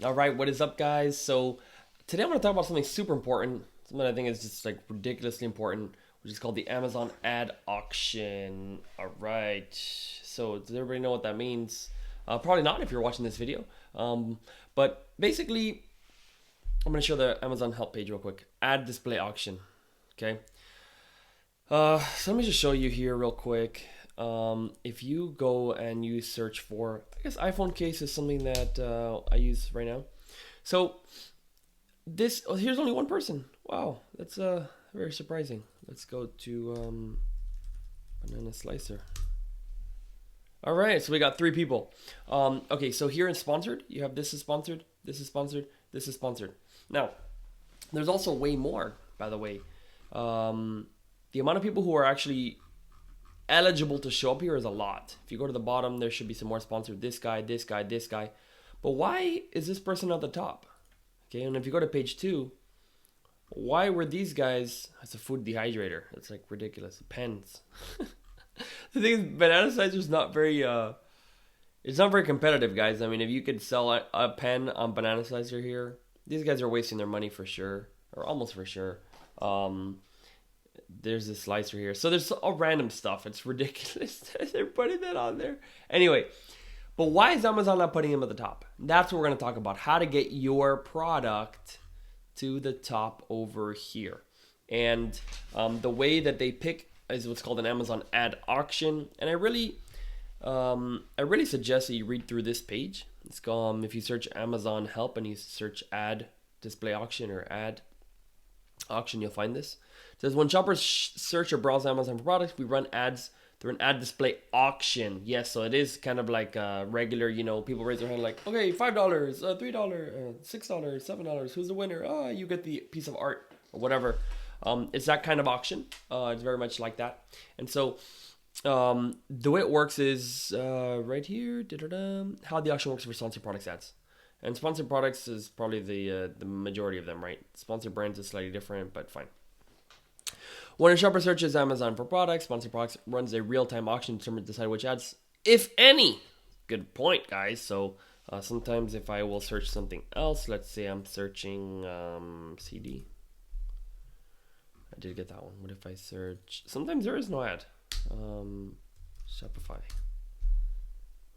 All right, what is up, guys? So today I'm going to talk about something super important, something I think is just like ridiculously important, which is called the Amazon ad auction. All right, so does everybody know what that means? Probably not if you're watching this video. But basically, I'm going to show the Amazon help page real quick. Ad display auction. Okay. So let me just show you here real quick. If you go and you search for, I guess iPhone case is something that I use right now. So here's only one person. Wow, that's very surprising. Let's go to banana slicer. All right, so we got three people. Okay, so here in sponsored, you have this is sponsored, this is sponsored, this is sponsored. Now, there's also way more, by the way. The amount of people who are actually eligible to show up here is a lot. If you go to the bottom, there should be some more sponsored. This guy, this guy, this guy. But why is this person at the top? Okay, and if you go to page 2, why were these guys as a food dehydrator? That's like ridiculous. Pens. The thing is, banana slicer is not very it's not very competitive, guys. I mean, if you could sell a pen on banana slicer here, these guys are wasting their money for sure, or almost for sure. There's a slicer here, so there's all random stuff. It's ridiculous that they're putting that on there. Anyway, but why is Amazon not putting them at the top? That's what we're going to talk about. How to get your product to the top over here. And the way that they pick is what's called an Amazon ad auction. And I really suggest that you read through this page. It's called, if you search Amazon help and you search ad display auction or ad auction, you'll find this. It says when shoppers search or browse Amazon for products, we run ads through an ad display auction. Yes, so it is kind of like regular, people raise their hand like, okay, $5, $3, $6, $7, who's the winner? Oh, you get the piece of art or whatever. It's that kind of auction. It's very much like that. And so the way it works is right here, how the auction works for sponsored products ads. And sponsored products is probably the majority of them, right? Sponsored brands is slightly different, but fine. When a shopper searches Amazon for products, sponsored products runs a real-time auction to decide which ads, if any. Good point, guys. So sometimes if I will search something else, let's say I'm searching CD. I did get that one. What if I search? Sometimes there is no ad. Shopify.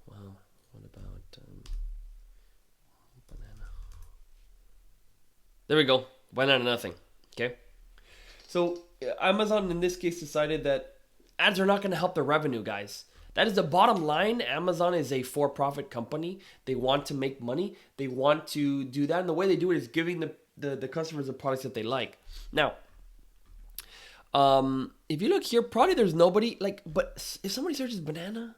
Wow. What about banana? There we go. Banana nothing. Okay. So Amazon in this case decided that ads are not going to help their revenue, guys. That is the bottom line. Amazon is a for-profit company. They want to make money. They want to do that. And the way they do it is giving the customers the products that they like. Now, if you look here, probably there's nobody but if somebody searches banana,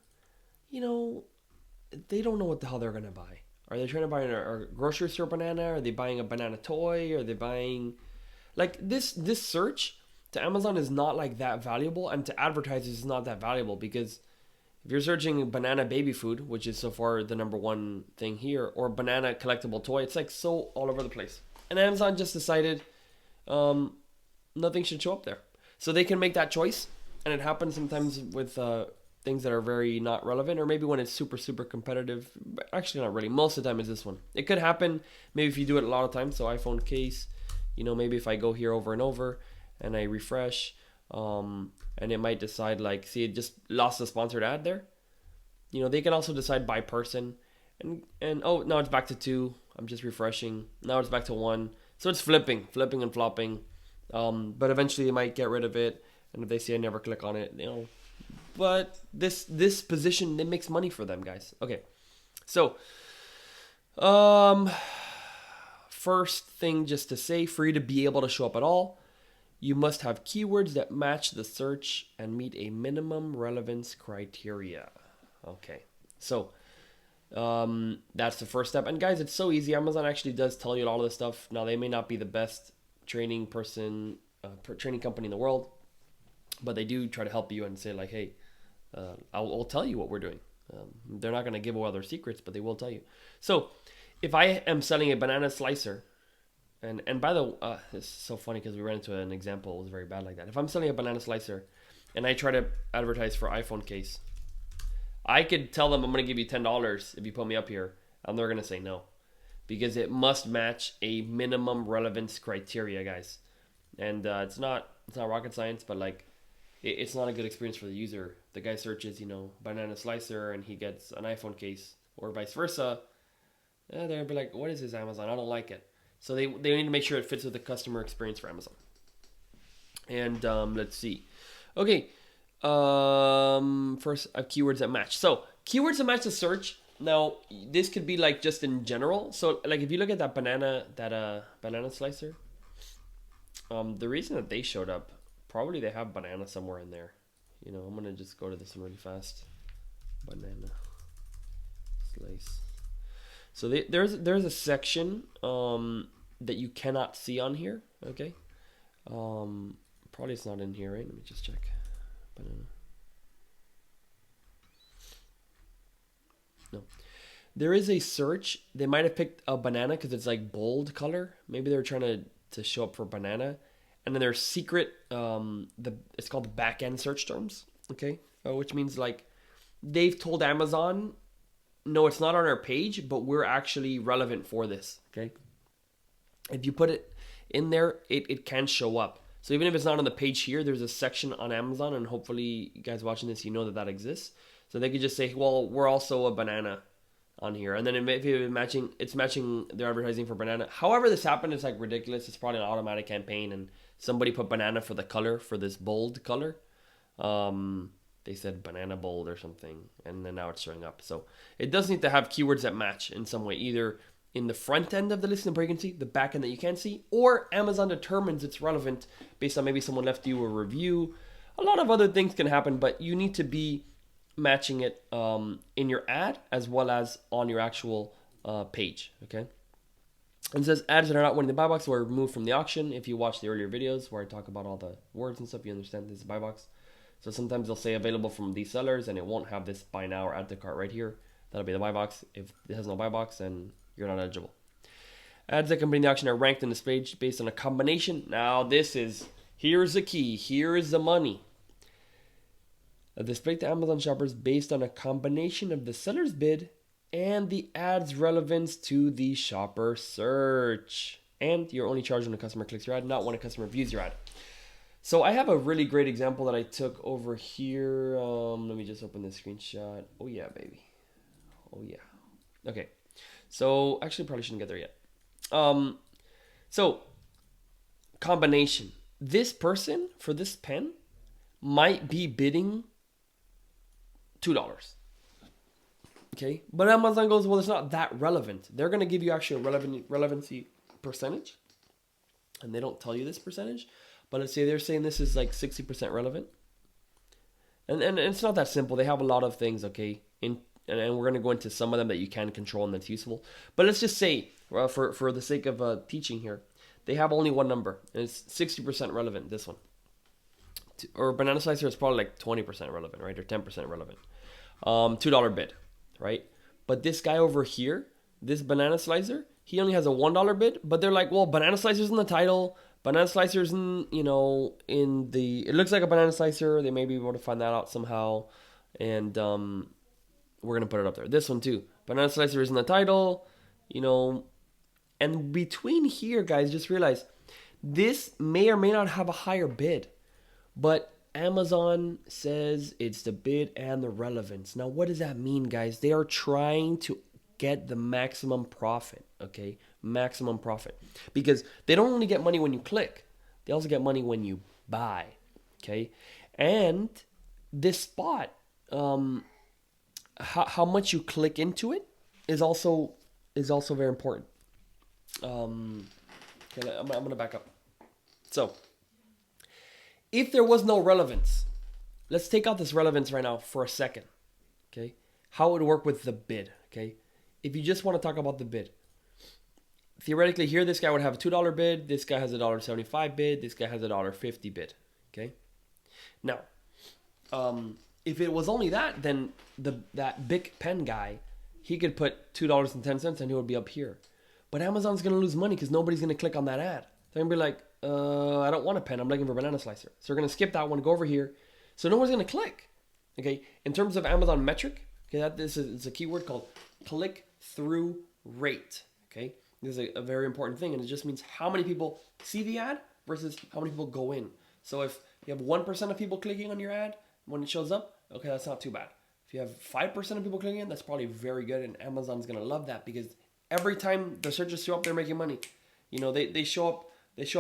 they don't know what the hell they're going to buy. Are they trying to buy a grocery store banana? Are they buying a banana toy? Are they buying this search to Amazon is not like that valuable, and to advertisers is not that valuable, because if you're searching banana baby food, which is so far the number one thing here, or banana collectible toy, it's like so all over the place. And Amazon just decided nothing should show up there. So they can make that choice, and it happens sometimes with things that are very not relevant, or maybe when it's super, super competitive. Actually, not really. Most of the time is this one. It could happen maybe if you do it a lot of times. So iPhone case, maybe if I go here over and over and I refresh, and it might decide see, it just lost a sponsored ad there. They can also decide by person, and oh, now it's back to 2. I'm just refreshing. Now it's back to 1. So it's flipping and flopping. But eventually they might get rid of it, and if they say I never click on it, But this position, it makes money for them, guys. Okay, so first thing just to say, for you to be able to show up at all, you must have keywords that match the search and meet a minimum relevance criteria. Okay, so that's the first step. And guys, it's so easy. Amazon actually does tell you all of this stuff. Now, they may not be the best training company in the world, but they do try to help you and say hey, I'll tell you what we're doing. They're not going to give away their secrets, but they will tell you. So if I am selling a banana slicer, and by the way, it's so funny because we ran into an example that was very bad like that. If I'm selling a banana slicer and I try to advertise for iPhone case, I could tell them I'm going to give you $10 if you put me up here, and they're going to say no. because it must match a minimum relevance criteria, guys. And it's not rocket science, but like it's not a good experience for the user. The guy searches, banana slicer, and he gets an iPhone case, or vice versa. They'll be like, what is this, Amazon? I don't like it. So they need to make sure it fits with the customer experience for Amazon. And let's see. Okay. First, I have keywords that match. So keywords that match the search. Now, this could be like just in general. So like if you look at that banana slicer, the reason that they showed up, probably they have banana somewhere in there. I'm gonna just go to this one really fast. Banana slice. So there's a section that you cannot see on here. Okay. Probably it's not in here, right? Let me just check. Banana. No. There is a search. They might have picked a banana because it's like bold color. Maybe they were trying to show up for banana. And then there's secret, it's called the back-end search terms, okay? Which means like they've told Amazon, no, it's not on our page, but we're actually relevant for this, okay? If you put it in there, it can show up. So even if it's not on the page here, there's a section on Amazon, and hopefully you guys watching this, that exists. So they could just say, well, we're also a banana on here. And then it's matching their advertising for banana. However this happened, it's like ridiculous. It's probably an automatic campaign, and somebody put banana for the color, for this bold color. They said banana bold or something, and then now it's showing up. So it does need to have keywords that match in some way, either in the front end of the listing that you can see, the back end that you can't see, or Amazon determines it's relevant based on maybe someone left you a review. A lot of other things can happen, but you need to be matching it in your ad as well as on your actual page, okay? And it says ads that are not winning the buy box were removed from the auction. If you watch the earlier videos where I talk about all the words and stuff, you understand this is buy box. So sometimes they'll say available from these sellers, and it won't have this buy now or add to cart right here. That'll be the buy box. If it has no buy box, then you're not eligible. Ads that can bring the auction are ranked in this page based on a combination. Now here's the key. Here is the money. Displayed to Amazon shoppers based on a combination of the seller's bid and the ad's relevance to the shopper search. And you're only charged when a customer clicks your ad, not when a customer views your ad. So I have a really great example that I took over here. Let me just open this screenshot. Oh yeah, baby. Oh yeah. Okay. So actually probably shouldn't get there yet. So combination. This person for this pen might be bidding $2. Okay, but Amazon goes, well, it's not that relevant. They're going to give you actually a relevancy percentage, and they don't tell you this percentage, but let's say they're saying this is like 60% relevant, and it's not that simple. They have a lot of things, okay, and we're going to go into some of them that you can control and that's useful. But let's just say, for the sake of teaching here, they have only one number, and it's 60% relevant. This one. Or banana slicer is probably like 20% relevant, right? Or 10% relevant. $2 bid, right? But this guy over here, this banana slicer, he only has a $1 bid, but they're like, well, banana slicer's in the title, banana slicer's in, in the, it looks like a banana slicer. They may be able to find that out somehow. And we're going to put it up there. This one too. Banana slicer is in the title, and between here, guys, just realize this may or may not have a higher bid. But Amazon says it's the bid and the relevance. Now, what does that mean, guys? They are trying to get the maximum profit, okay? Maximum profit. Because they don't only get money when you click. They also get money when you buy, okay? And this spot, how much you click into it is also very important. Okay, I'm going to back up. So, if there was no relevance, let's take out this relevance right now for a second, okay? How it would work with the bid, okay? If you just want to talk about the bid, theoretically here, this guy would have a $2 bid, this guy has a $1.75 bid, this guy has a $1.50 bid, okay? Now, if it was only that, then that big pen guy, he could put $2.10 and he would be up here. But Amazon's going to lose money because nobody's going to click on that ad. They're going to be like, I don't want a pen. I'm looking for a banana slicer. So we're going to skip that one, go over here. So no one's going to click. Okay. In terms of Amazon metric, okay, this is a keyword called click-through rate. Okay, this is a very important thing, and it just means how many people see the ad versus how many people go in. So if you have 1% of people clicking on your ad when it shows up, okay, that's not too bad. If you have 5% of people clicking in, that's probably very good, and Amazon's gonna love that because every time the searches show up, they're making money. You know, they show up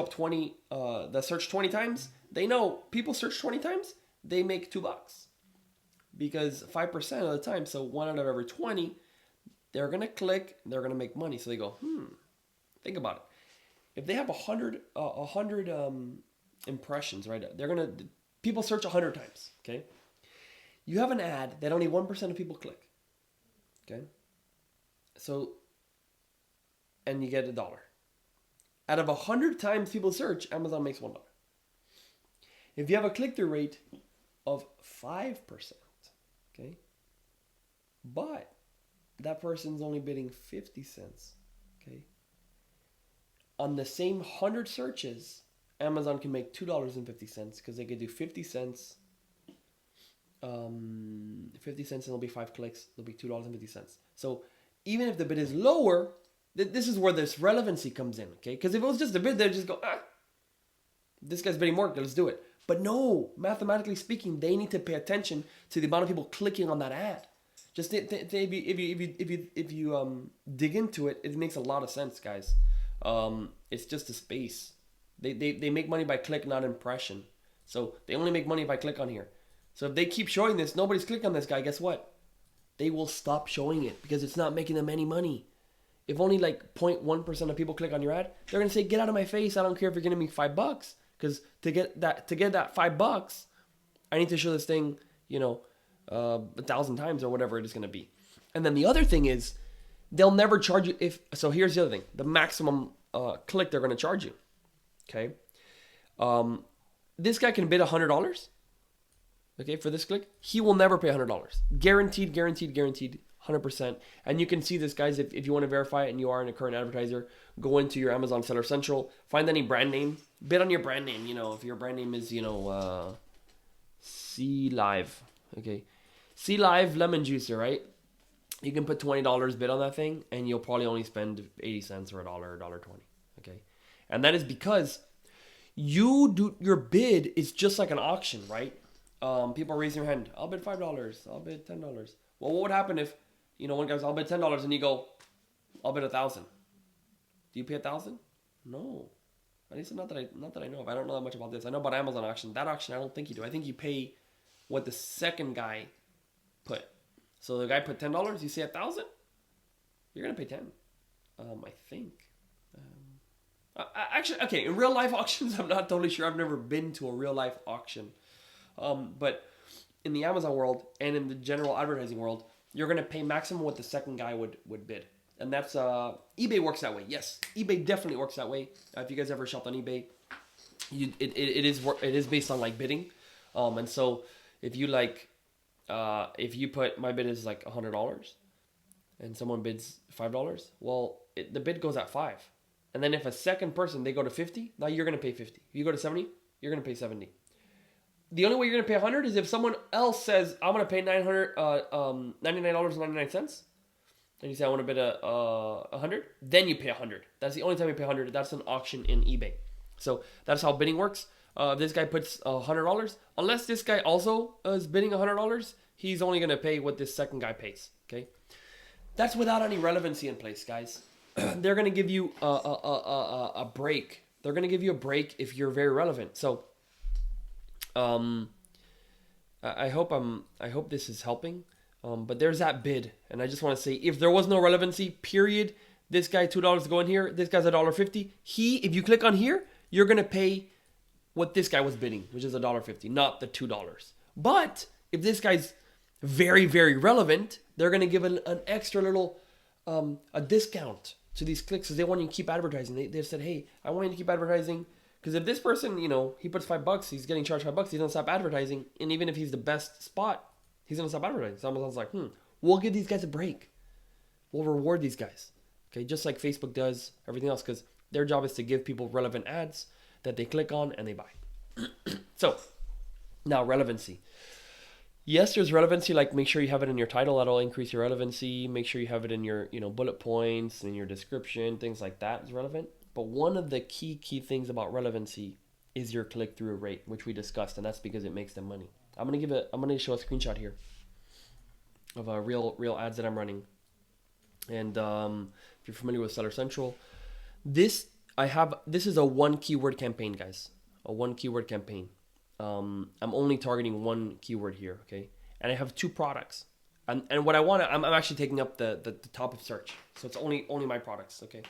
20, the search 20 times. They know people search 20 times, they make $2 because 5% of the time, so 1 out of every 20, they're gonna click, they're gonna make money. So they go, think about it. If they have 100 impressions, right? People search 100 times, okay? You have an ad that only 1% of people click, okay? So, and you get $1. Out of 100 times people search, Amazon makes $1. If you have a click-through rate of 5%, okay? But that person's only bidding 50 cents, okay? On the same 100 searches, Amazon can make $2.50 because they could do 50 cents. 50 cents and there'll be 5 clicks. There'll be $2.50. So even if the bid is lower, this is where this relevancy comes in, okay? Because if it was just a bid, they'd just go, this guy's bidding more, let's do it. But no, mathematically speaking, they need to pay attention to the amount of people clicking on that ad. Just if you dig into it, it makes a lot of sense, guys. It's just a space. They make money by click, not impression. So they only make money by click on here. So if they keep showing this, nobody's clicking on this guy, guess what? They will stop showing it because it's not making them any money. If only like 0.1% of people click on your ad, they're gonna say, "Get out of my face! I don't care if you're giving me $5, because to get that $5, I need to show this thing, 1,000 times or whatever it is gonna be." And then the other thing is, they'll never charge you if. So here's the other thing: the maximum click they're gonna charge you. Okay, this guy can bid $100. Okay, for this click, he will never pay $100. Guaranteed, 100%. And you can see this, guys, if you want to verify it and you are a current advertiser, go into your Amazon Seller Central, find any brand name, bid on your brand name. If your brand name is, C Live, okay? C Live Lemon Juicer, right? You can put $20 bid on that thing, and you'll probably only spend 80 cents or $1, $1.20, okay? And that is because your bid is just like an auction, right? People are raising their hand. I'll bid $5. I'll bid $10. Well, what would happen if, one guy's, I'll bid $10 and you go, I'll bid 1,000. Do you pay 1,000? No. At least not that I know of. I don't know that much about this. I know about Amazon auction. That auction, I don't think you do. I think you pay what the second guy put. So the guy put $10. You say 1,000. You're gonna pay 10. I think. Actually, okay. In real life auctions, I'm not totally sure. I've never been to a real life auction. But in the Amazon world and in the general advertising world, you're going to pay maximum what the second guy would bid. And that's, eBay works that way. Yes, eBay definitely works that way. If you guys ever shopped on eBay, it is based on like bidding. And so if you if you put, my bid is like $100 and someone bids $5, well, the bid goes at 5. And then if a second person, they go to 50, now you're going to pay 50. If you go to 70, you're going to pay 70. The only way you're going to pay 100 is if someone else says, I'm going to pay $99.99. And you say, I want to bid 100. Then you pay 100. That's the only time you pay 100. That's an auction in eBay. So that's how bidding works. This guy puts $100. Unless this guy also is bidding $100, he's only going to pay what this second guy pays. Okay, that's without any relevancy in place, guys. They're going to give you a break. They're going to give you a break if you're very relevant. So I hope this is helping. But there's that bid, and I just want to say, if there was no relevancy, period, this guy $2 to go in here, this guy's $1.50. If you click on here, you're gonna pay what this guy was bidding, which is $1.50, not the $2. But if this guy's very, very relevant, they're gonna give an extra little a discount to these clicks because they want you to keep advertising. They said, hey, I want you to keep advertising. Because if this person, he puts $5, he's getting charged $5, he's gonna stop advertising. And even if he's the best spot, he's gonna stop advertising. So Amazon's like, we'll give these guys a break. We'll reward these guys. Okay, just like Facebook does everything else, because their job is to give people relevant ads that they click on and they buy. So, now relevancy. Yes, there's relevancy. Like make sure you have it in your title. That'll increase your relevancy. Make sure you have it in your bullet points and your description. Things like that is relevant. But one of the key things about relevancy is your click through rate, which we discussed, and that's because it makes them money. I'm gonna show a screenshot here of real ads that I'm running. And if you're familiar with Seller Central, this is a one keyword campaign, guys. A one keyword campaign. I'm only targeting one keyword here, okay? And I have two products. And what I want to, I'm actually taking up the top of search. So it's only my products, okay?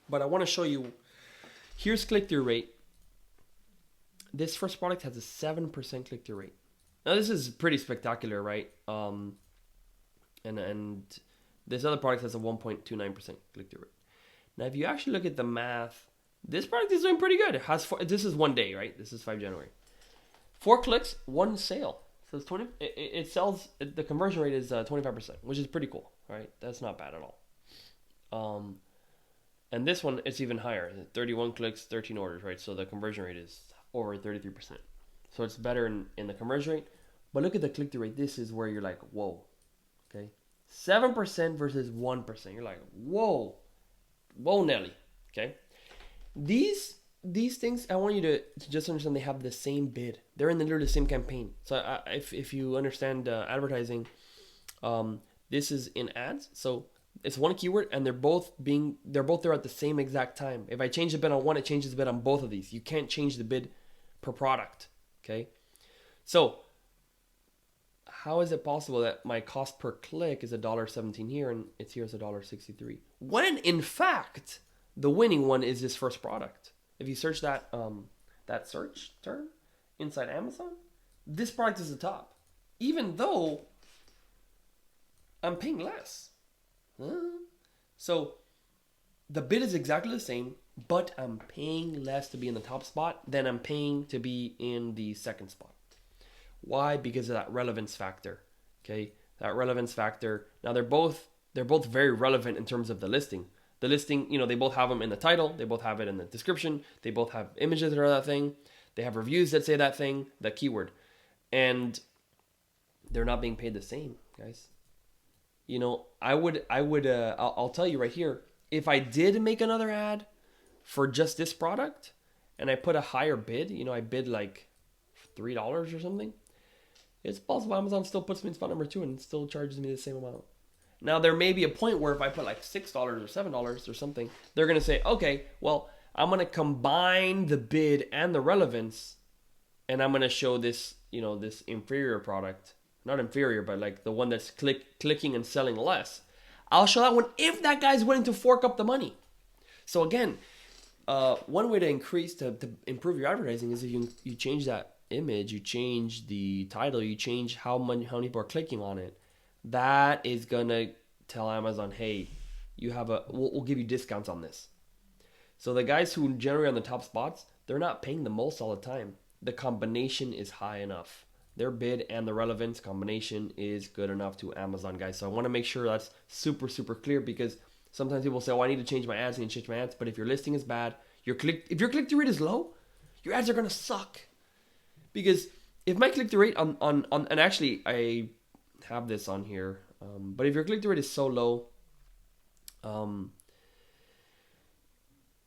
But I want to show you, here's click-through rate. This first product has a 7% click-through rate. Now this is pretty spectacular, right? And this other product has a 1.29% click-through rate. Now if you actually look at the math, this product is doing pretty good. It has this is one day, right? This is 5 January. 4 clicks, 1 sale. So it's 20. It sells. The conversion rate is 25%, which is pretty cool, right? That's not bad at all. And this one it's even higher. 31 clicks, 13 orders, right? So the conversion rate is over 33%. So it's better in the conversion rate. But look at the click-through rate. This is where you're like, whoa, okay, 7% versus 1%. You're like, whoa, Nelly, okay. These things, I want you to just understand they have the same bid. They're in literally the same campaign. So if you understand advertising, this is in ads. So it's one keyword and they're both there at the same exact time. If I change the bid on one, it changes the bid on both of these. You can't change the bid per product, okay? So how is it possible that my cost per click is $1.17 here and it's here as $1.63? When in fact, the winning one is this first product. If you search that search term inside Amazon, this product is the top, even though I'm paying less. So the bid is exactly the same, but I'm paying less to be in the top spot than I'm paying to be in the second spot. Why? Because of that relevance factor. Okay, that relevance factor. Now they're both very relevant in terms of the listing. The listing, they both have them in the title. They both have it in the description. They both have images that are that thing. They have reviews that say that thing, that keyword. And they're not being paid the same, guys. I'll tell you right here, if I did make another ad for just this product and I put a higher bid, I bid like $3 or something, it's possible Amazon still puts me in spot number 2 and still charges me the same amount. Now, there may be a point where if I put like $6 or $7 or something, they're going to say, okay, well, I'm going to combine the bid and the relevance, and I'm going to show this, this inferior product. Not inferior, but like the one that's clicking and selling less. I'll show that one if that guy's willing to fork up the money. So again, one way to improve your advertising is if you change that image, you change the title, you change how many people are clicking on it. That is gonna tell Amazon, hey, we'll give you discounts on this. So the guys who generate on the top spots, they're not paying the most all the time. The combination is high enough. Their bid and the relevance combination is good enough to Amazon, guys. So I want to make sure that's super, super clear, because sometimes people say, oh, I need to change my ads, But if your listing is bad, if your click-through rate is low, your ads are gonna suck. Because if my click-through rate on and actually I have this on here, but if your click-through rate is so low,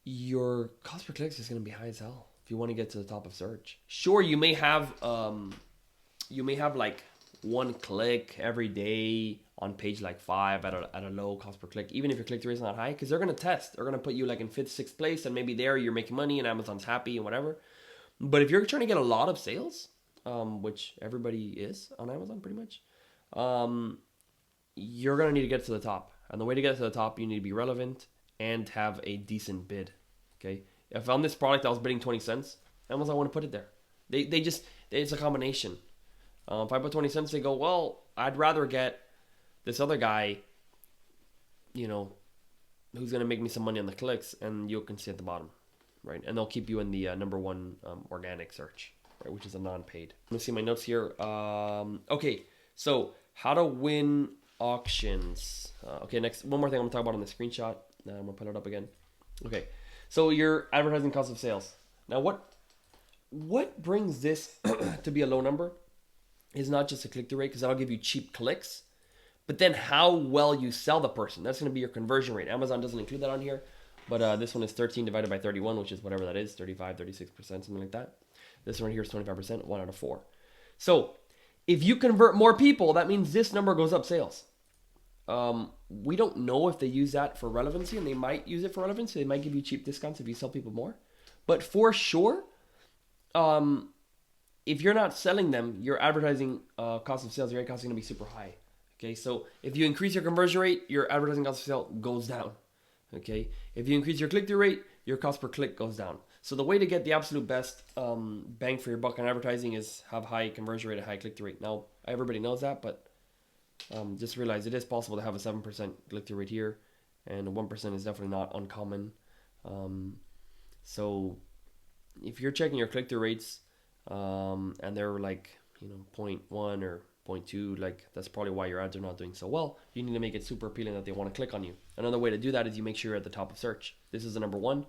your cost per click is going to be high as hell if you want to get to the top of search. Sure, you may have like 1 click every day on page like 5 at a low cost per click, even if your click-through rate is not high, because they're going to test. They're going to put you like in 5th, 6th place, and maybe there you're making money and Amazon's happy and whatever. But if you're trying to get a lot of sales, which everybody is on Amazon pretty much, you're going to need to get to the top. And the way to get to the top, you need to be relevant and have a decent bid. Okay. If on this product I was bidding 20 cents, Amazon want to put it there. It's a combination. If I put 20 cents, they go, well, I'd rather get this other guy, who's going to make me some money on the clicks, and you can see at the bottom, right? And they'll keep you in the number 1 organic search, right? Which is a non-paid. Let me see my notes here. Okay. So how to win auctions. Okay, next, one more thing I'm gonna talk about on the screenshot. Now I'm gonna put it up again. Okay, so your advertising cost of sales. Now what brings this to be a low number is not just a click-through rate, because that'll give you cheap clicks, but then how well you sell the person. That's going to be your conversion rate. Amazon doesn't include that on here, but this one is 13 divided by 31, which is whatever that is, 35, 36%, something like that. This one here is 25%, 1 out of 4. So if you convert more people, that means this number goes up sales. We don't know if they use that for relevancy, and they might use it for relevancy. They might give you cheap discounts if you sell people more. But for sure, if you're not selling them, your advertising cost of sales, your ad cost is going to be super high. Okay, so if you increase your conversion rate, your advertising cost of sale goes down. Okay, if you increase your click-through rate, your cost per click goes down. So the way to get the absolute best bang for your buck on advertising is have high conversion rate and high click-through rate. Now, everybody knows that, but just realize it is possible to have a 7% click-through rate here, and 1% is definitely not uncommon. So if you're checking your click-through rates and they're like, 0.1 or 0.2, like that's probably why your ads are not doing so well. You need to make it super appealing that they want to click on you. Another way to do that is you make sure you're at the top of search. This is the number 1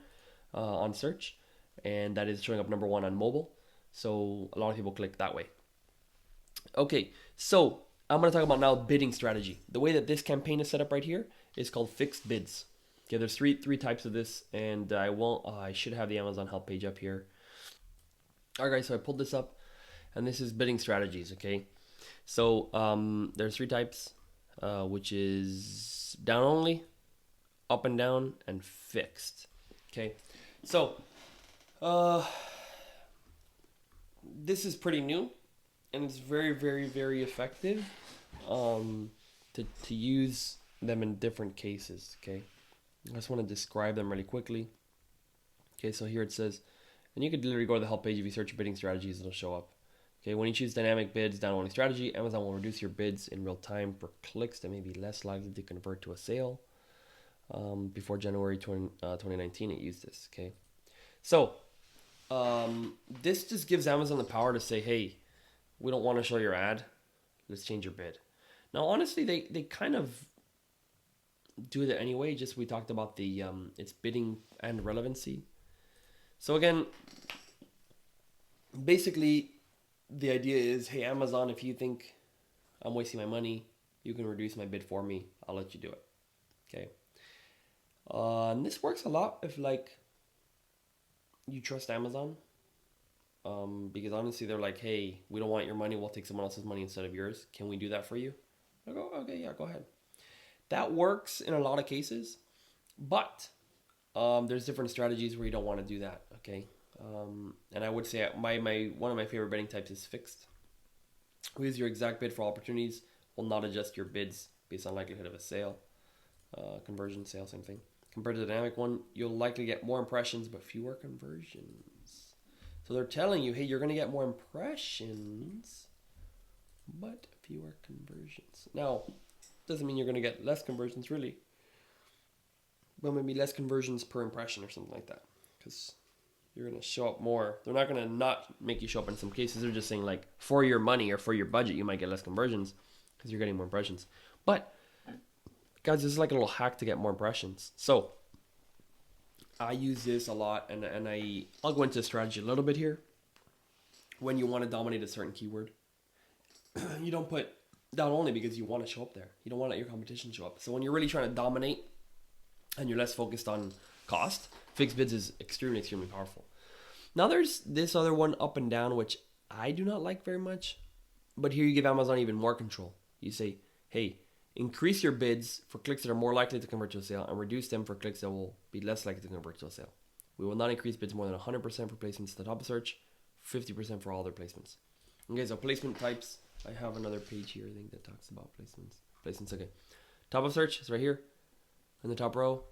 on search, and that is showing up number 1 on mobile. So a lot of people click that way. Okay, so I'm going to talk about now bidding strategy. The way that this campaign is set up right here is called fixed bids. Okay, there's three types of this, and I should have the Amazon help page up here. All right, so I pulled this up, and this is bidding strategies. Okay, so there's 3 types, which is down only, up and down, and fixed. Okay, so this is pretty new, and it's very, very, very effective to use them in different cases. Okay, I just want to describe them really quickly. Okay, so here it says, and you could literally go to the help page. If you search bidding strategies, it'll show up. Okay, when you choose dynamic bids, down only strategy, Amazon will reduce your bids in real time for clicks that may be less likely to convert to a sale. Before January 2019, it used this. Okay, so this just gives Amazon the power to say, hey, we don't want to show your ad. Let's change your bid. Now, honestly, they kind of do that anyway. Just we talked about the it's bidding and relevancy. So again, basically, the idea is, hey, Amazon, if you think I'm wasting my money, you can reduce my bid for me. I'll let you do it. Okay. And this works a lot if like you trust Amazon. Because honestly, they're like, hey, we don't want your money. We'll take someone else's money instead of yours. Can we do that for you? I go, okay, yeah, go ahead. That works in a lot of cases, but there's different strategies where you don't want to do that. Okay. And I would say one of my favorite bidding types is fixed. We use your exact bid for all opportunities. Will not adjust your bids based on likelihood of a sale, conversion, sale, same thing. Compared to the dynamic one, you'll likely get more impressions but fewer conversions. So they're telling you, hey, you're going to get more impressions but fewer conversions. Now, doesn't mean you're going to get less conversions really, but maybe less conversions per impression or something like that, because you're going to show up more. They're not going to not make you show up in some cases. They're just saying like for your money or for your budget, you might get less conversions because you're getting more impressions. But guys, this is like a little hack to get more impressions. So I use this a lot, and I'll go into strategy a little bit here. When you want to dominate a certain keyword, you don't put down only because you want to show up there. You don't want to let your competition show up. So when you're really trying to dominate and you're less focused on cost, fixed bids is extremely, extremely powerful. Now there's this other one, up and down, which I do not like very much. But here you give Amazon even more control. You say, hey, increase your bids for clicks that are more likely to convert to a sale and reduce them for clicks that will be less likely to convert to a sale. We will not increase bids more than 100% for placements at the top of search, 50% for all other placements. Okay, so placement types. I have another page here, I think, that talks about placements. Placements, okay. Top of search is right here in the top row.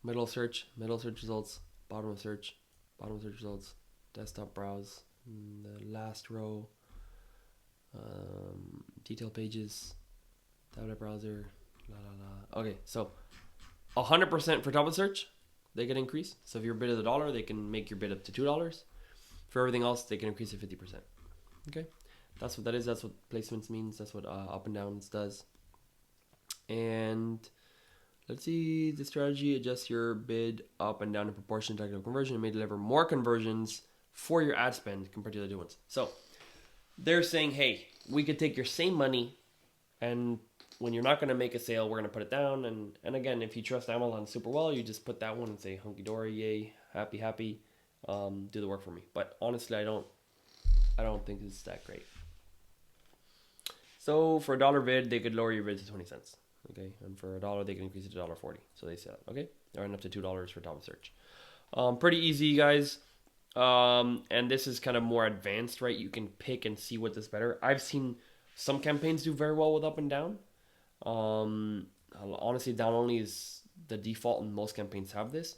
Middle of search results. Bottom of search results. Desktop browse in the last row. Detail pages. Tablet browser. Okay, so 100% for top of search, they can increase. So if your bid is $1, they can make your bid up to $2. For everything else, they can increase it 50%. Okay, that's what that is. That's what placements means. That's what up and downs does. And let's see, the strategy: adjust your bid up and down in proportion to technical conversion. It may deliver more conversions for your ad spend compared to the other ones. So they're saying, hey, we could take your same money, and when you're not going to make a sale, we're going to put it down. And again, if you trust Amazon super well, you just put that one and say hunky dory, yay, happy, happy, do the work for me. But honestly, I don't think it's that great. So for $1 bid, they could lower your bid to 20 cents. Okay, and for $1, they can increase it to $1.40. So they say that. Okay, or up to $2 for top of search. Pretty easy, guys. And this is kind of more advanced, right? You can pick and see what does better. I've seen some campaigns do very well with up and down. Honestly, down only is the default, and most campaigns have this.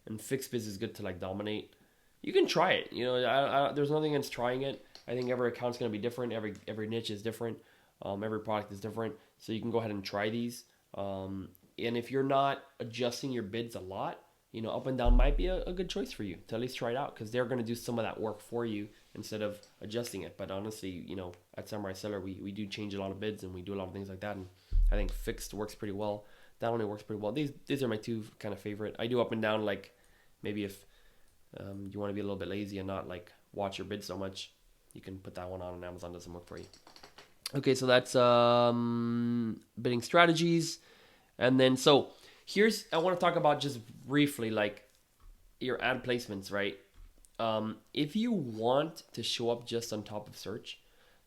And fixed bids is good to like dominate. You can try it. You know, there's nothing against trying it. I think every account's gonna be different. Every niche is different. Every product is different. So you can go ahead and try these. And if you're not adjusting your bids a lot, you know, up and down might be a good choice for you to at least try it out, because they're going to do some of that work for you instead of adjusting it. But honestly, you know, at Samurai Seller, we do change a lot of bids and we do a lot of things like that. And I think fixed works pretty well. That only works pretty well. These are my two kind of favorite. I do up and down, like maybe if you want to be a little bit lazy and not like watch your bid so much, you can put that one on and Amazon doesn't work for you. Okay, so that's bidding strategies. And then, so I want to talk about just briefly, like your ad placements, right? If you want to show up just on top of search,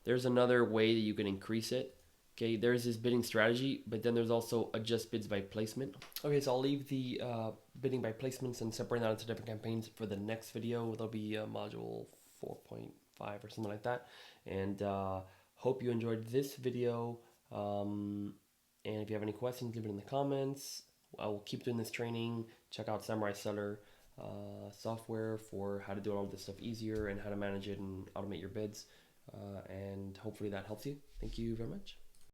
there's another way that you can increase it. Okay, there's this bidding strategy, but then there's also adjust bids by placement. Okay, so I'll leave the bidding by placements and separate that into different campaigns for the next video. There'll be module 4.5 or something like that. And hope you enjoyed this video. And if you have any questions, leave it in the comments. I will keep doing this training. Check out Samurai Seller software for how to do all of this stuff easier and how to manage it and automate your bids. And hopefully that helps you. Thank you very much.